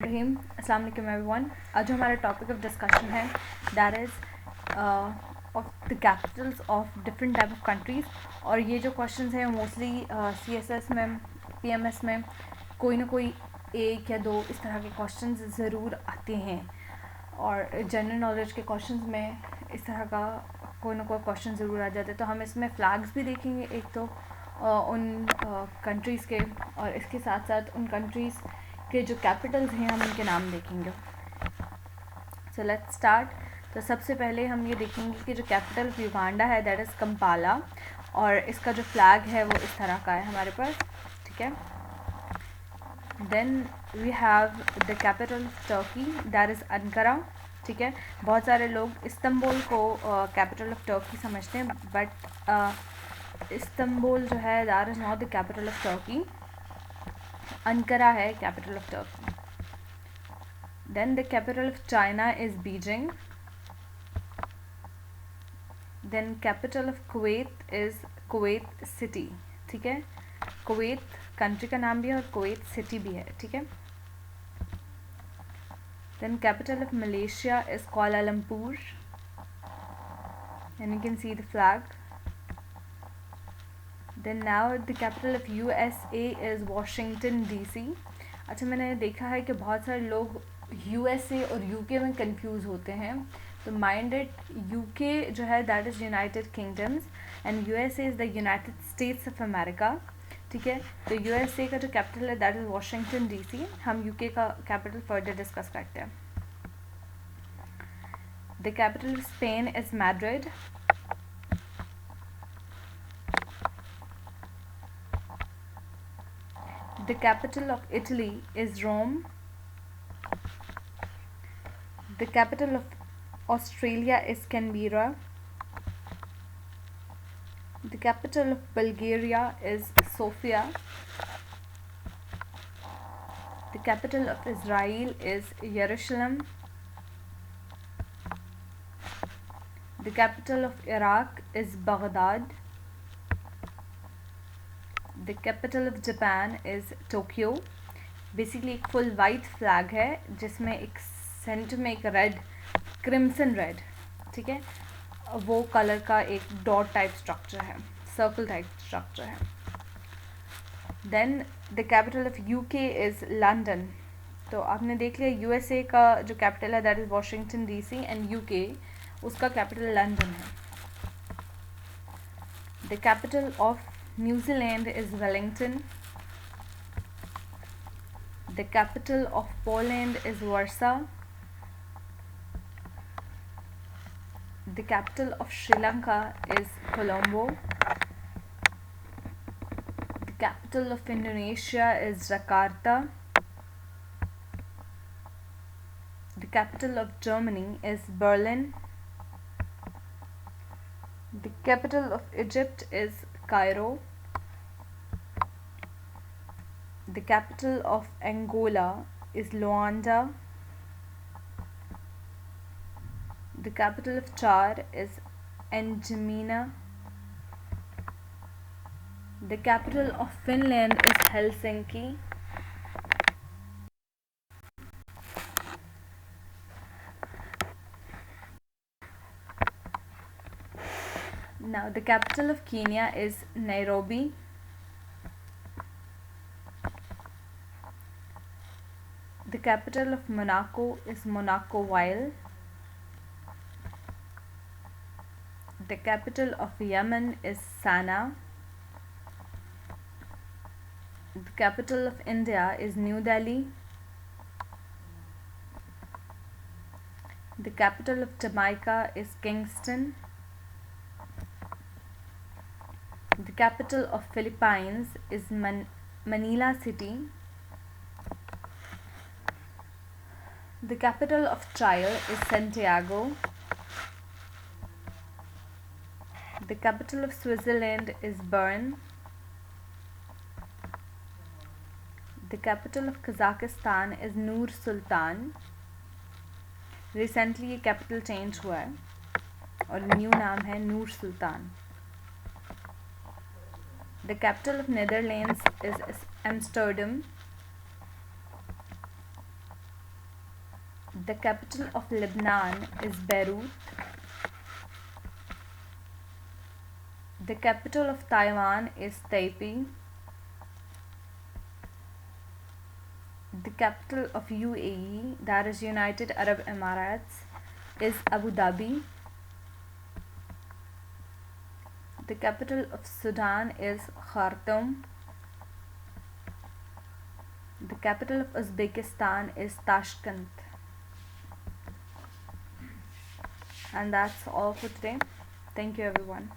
रहीम। अस्सलाम वालेकुम एवरीवन। आज जो हमारा टॉपिक ऑफ डिस्कशन है that is of the Capitals of different type of countries. और ये जो क्वेश्चंस हैं मोस्टली CSS में, PMS में कोई ना कोई एक या दो इस तरह के क्वेश्चंस ज़रूर आते हैं, और जनरल नॉलेज के क्वेश्चंस में इस तरह का कोई ना कोई क्वेश्चन ज़रूर आ जाते हैं। तो हम इसमें फ्लैग्स भी देखेंगे, एक तो उन कंट्रीज़ के, और इसके साथ साथ उन कंट्रीज़ के जो कैपिटल्स हैं हम उनके नाम देखेंगे। So let's start. तो सबसे पहले हम ये देखेंगे कि जो कैपिटल ऑफ युगांडा है दैट इज़ कंपाला, और इसका जो फ्लैग है वो इस तरह का है हमारे पास, ठीक है। Then we have the capital of Turkey that is Ankara, ठीक है। बहुत सारे लोग इस्तंबुल को कैपिटल ऑफ टर्की समझते हैं, बट इस्तंबुल जो है that is not the capital of Turkey, Ankara है capital of Turkey. Then the capital of China is Beijing. Then capital of Kuwait is Kuwait City, ठीक है। Kuwait country का नाम भी है और कुवैत सिटी भी है, ठीक है। Then capital of Malaysia is Kuala Lumpur, and you can see the flag. Then now the capital of USA is Washington DC. अच्छा, मैंने देखा है कि बहुत सारे लोग USA और UK में कंफ्यूज होते हैं, तो माइंड इट, UK जो है that is United kingdoms and USA is the United states of America, ठीक है। तो USA का जो कैपिटल है दैट इज़ वाशिंगटन DC। हम UK का कैपिटल फर्दर डिस्कस करते हैं। The capital of Spain is Madrid. The capital of Italy is Rome. The capital of Australia is Canberra. The capital of Bulgaria is Sofia. The capital of Israel is Jerusalem. The capital of Iraq is Baghdad. The capital of Japan is Tokyo. Basically एक full white flag है जिसमें एक centre में एक red, crimson red, ठीक है, वो colour का एक डॉट टाइप स्ट्रक्चर है, सर्कल टाइप स्ट्रक्चर है। Then the capital of UK is London. तो आपने देख लिया USA का जो कैपिटल है that is Washington DC, and UK उसका कैपिटल लंदन है। The capital of New Zealand is Wellington. The capital of Poland is Warsaw. The capital of Sri Lanka is Colombo. The capital of Indonesia is Jakarta. The capital of Germany is Berlin. The capital of Egypt is Cairo. The capital of Angola is Luanda. The capital of Chad is N'Djamena. The capital of Finland is Helsinki. Now the capital of Kenya is Nairobi. The capital of Monaco is Monaco-Ville. The capital of Yemen is Sanaa. The capital of India is New Delhi. The capital of Jamaica is Kingston. The capital of Philippines is Manila City. The capital of Chile is Santiago. The capital of Switzerland is Bern. The capital of Kazakhstan is Nur Sultan. Recently ये capital change हुआ है और new नाम है नूर सुल्तान। The capital of Netherlands is Amsterdam. The capital of Lebanon is Beirut. The capital of Taiwan is Taipei. The capital of UAE, that is United Arab Emirates, is Abu Dhabi. The capital of Sudan is Khartoum. The capital of Uzbekistan is Tashkent. And that's all for today. Thank you, everyone.